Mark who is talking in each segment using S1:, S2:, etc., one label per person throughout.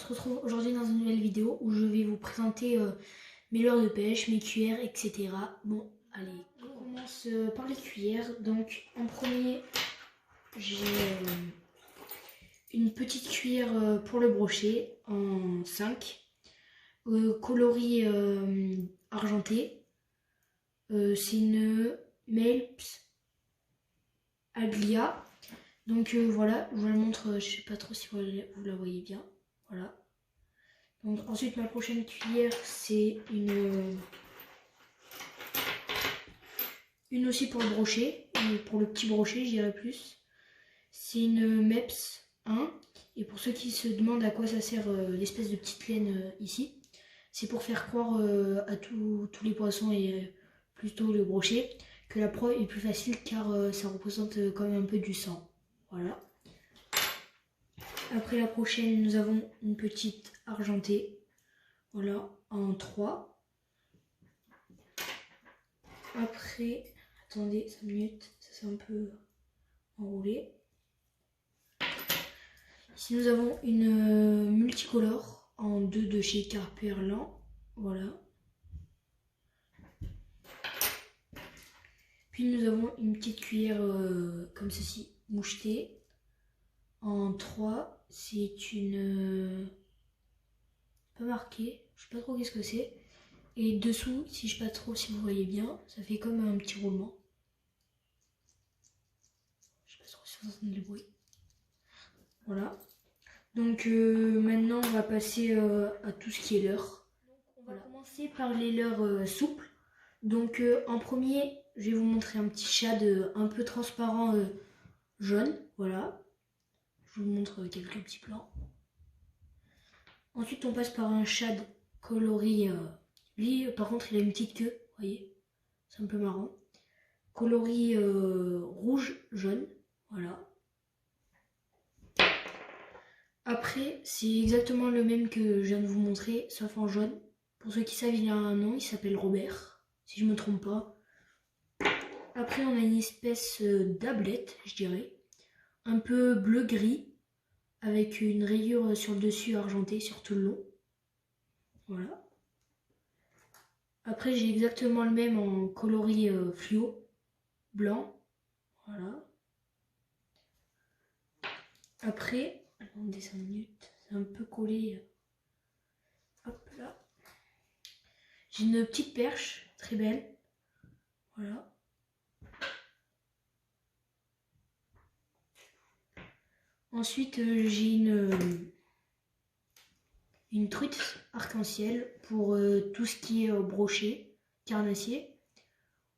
S1: se retrouve aujourd'hui dans une nouvelle vidéo où je vais vous présenter mes leurres de pêche, mes cuillères, etc. Bon, allez, on commence par les cuillères. Donc, en premier, j'ai une petite cuillère pour le brochet en 5, coloris argenté. C'est une Melps Aglia. Donc voilà, je vous la montre, je sais pas trop si vous la voyez bien. Voilà. Donc ensuite ma prochaine cuillère c'est une aussi pour le brochet, pour le petit brochet je dirais plus. C'est une Melps 1. Et pour ceux qui se demandent à quoi ça sert l'espèce de petite laine ici, c'est pour faire croire à tous les poissons et plutôt le brochet que la proie est plus facile car ça représente quand même un peu du sang. Voilà. Après la prochaine, nous avons une petite argentée. Voilà, en 3. Après, attendez 5 minutes, ça s'est un peu enroulé. Ici, nous avons une multicolore en 2 de chez Carperlan. Voilà. Puis nous avons une petite cuillère comme ceci, mouchetée. En 3, c'est une... pas marquée, je sais pas trop qu'est-ce que c'est. Et dessous, si je sais pas trop si vous voyez bien, ça fait comme un petit roulement. Je sais pas trop si vous entendez le bruit. Voilà. Donc maintenant, on va passer à tout ce qui est leurre. On va commencer par les leurres souples. Donc en premier, je vais vous montrer un petit shad un peu transparent jaune. Voilà. Je vous montre quelques petits plans. Ensuite, on passe par un shad coloris. Lui, par contre, il a une petite queue, vous voyez. C'est un peu marrant. Coloris rouge, jaune. Voilà. Après, c'est exactement le même que je viens de vous montrer, sauf en jaune. Pour ceux qui savent, il a un nom, il s'appelle Robert, si je ne me trompe pas. Après, on a une espèce d'ablette, je dirais. Un peu bleu-gris, avec une rayure sur le dessus argentée sur tout le long. Voilà. Après, j'ai exactement le même en coloris fluo, blanc. Voilà. Après, attendez 5 minutes, c'est un peu collé. Hop là. J'ai une petite perche, très belle. Voilà. Ensuite, j'ai une truite arc-en-ciel pour tout ce qui est brochet, carnassier.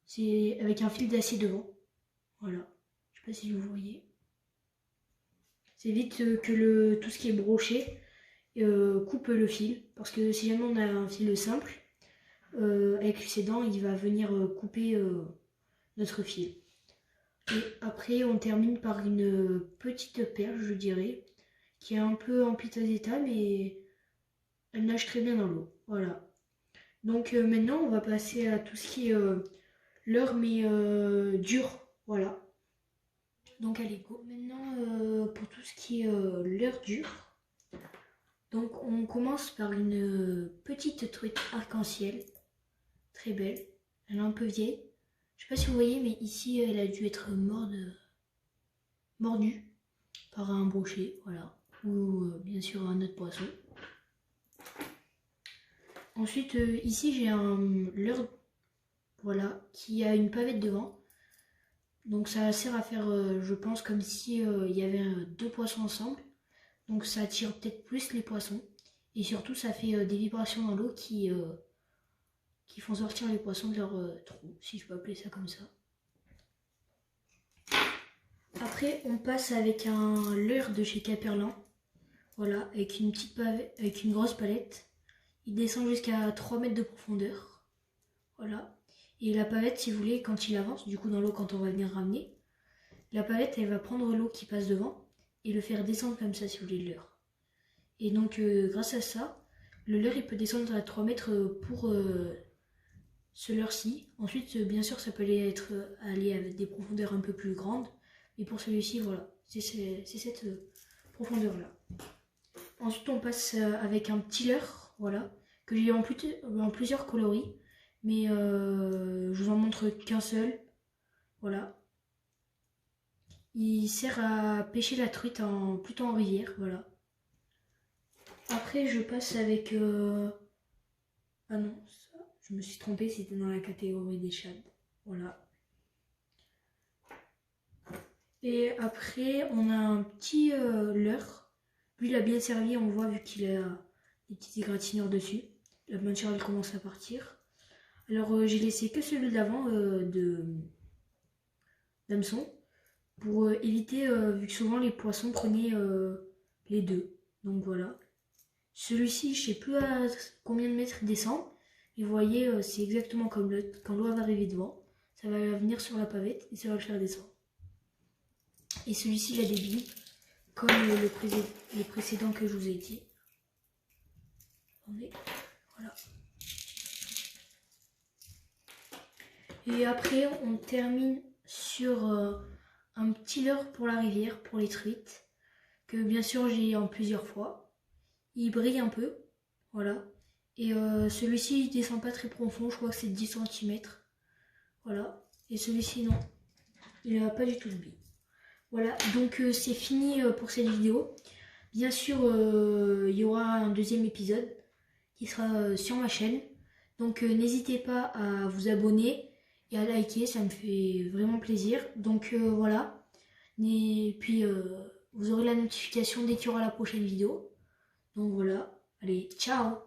S1: C'est avec un fil d'acier devant. Voilà. Je sais pas si vous voyez. C'est vite que tout ce qui est brochet coupe le fil. Parce que si jamais on a un fil simple, avec ses dents, il va venir couper notre fil. Et après, on termine par une petite perche, je dirais, qui est un peu en piteux état, mais elle nage très bien dans l'eau. Voilà. Donc maintenant, on va passer à tout ce qui est leurre, mais dur. Voilà. Donc allez, go. Maintenant, pour tout ce qui est leurre dur, donc on commence par une petite truite arc-en-ciel. Très belle. Elle est un peu vieille. Je sais pas si vous voyez, mais ici, elle a dû être mordue par un brochet, voilà. Ou bien sûr un autre poisson. Ensuite, ici, j'ai un leurre, voilà, qui a une pavette devant. Donc ça sert à faire, je pense, comme si il y avait 2 poissons ensemble. Donc ça attire peut-être plus les poissons. Et surtout, ça fait des vibrations dans l'eau qui font sortir les poissons de leur trou, si je peux appeler ça comme ça. Après, on passe avec un leurre de chez Caperlan. Voilà, avec une petite pavette, avec une grosse palette. Il descend jusqu'à 3 mètres de profondeur. Voilà. Et la pavette, si vous voulez, quand il avance, du coup dans l'eau, quand on va venir ramener, la pavette, elle va prendre l'eau qui passe devant et le faire descendre comme ça, si vous voulez, le leurre. Et donc, grâce à ça, le leurre, il peut descendre à 3 mètres pour ce leurre-ci. Ensuite, bien sûr, ça peut aller avec des profondeurs un peu plus grandes. Mais pour celui-ci, voilà, c'est cette profondeur-là. Ensuite, on passe avec un petit leurre, voilà, que j'ai en plusieurs coloris, mais je vous en montre qu'un seul, voilà. Il sert à pêcher la truite plutôt en rivière, voilà. Après, je passe avec... Ah non, ça, je me suis trompée, c'était dans la catégorie des shad, voilà. Et après, on a un petit leurre. Lui, il a bien servi, on voit, vu qu'il a des petites égratignures dessus. La peinture, elle commence à partir. Alors, j'ai laissé que celui d'avant d'hameçon pour éviter, vu que souvent les poissons prenaient les deux. Donc voilà. Celui-ci, je sais plus à combien de mètres il descend. Et vous voyez, c'est exactement comme quand l'eau va arriver devant. Ça va venir sur la pavette et ça va le faire descendre. Et celui-ci, il a des billes, comme le précédent que je vous ai dit. Attendez, voilà. Et après, on termine sur un petit leurre pour la rivière, pour les truites, que bien sûr j'ai en plusieurs fois. Il brille un peu, voilà. Et celui-ci, il descend pas très profond, je crois que c'est 10 cm. Voilà. Et celui-ci, non, il n'a pas du tout de billes. Voilà, donc c'est fini pour cette vidéo. Bien sûr, il y aura un deuxième épisode qui sera sur ma chaîne. Donc n'hésitez pas à vous abonner et à liker, ça me fait vraiment plaisir. Donc voilà. Et puis vous aurez la notification dès qu'il y aura la prochaine vidéo. Donc voilà, allez, ciao!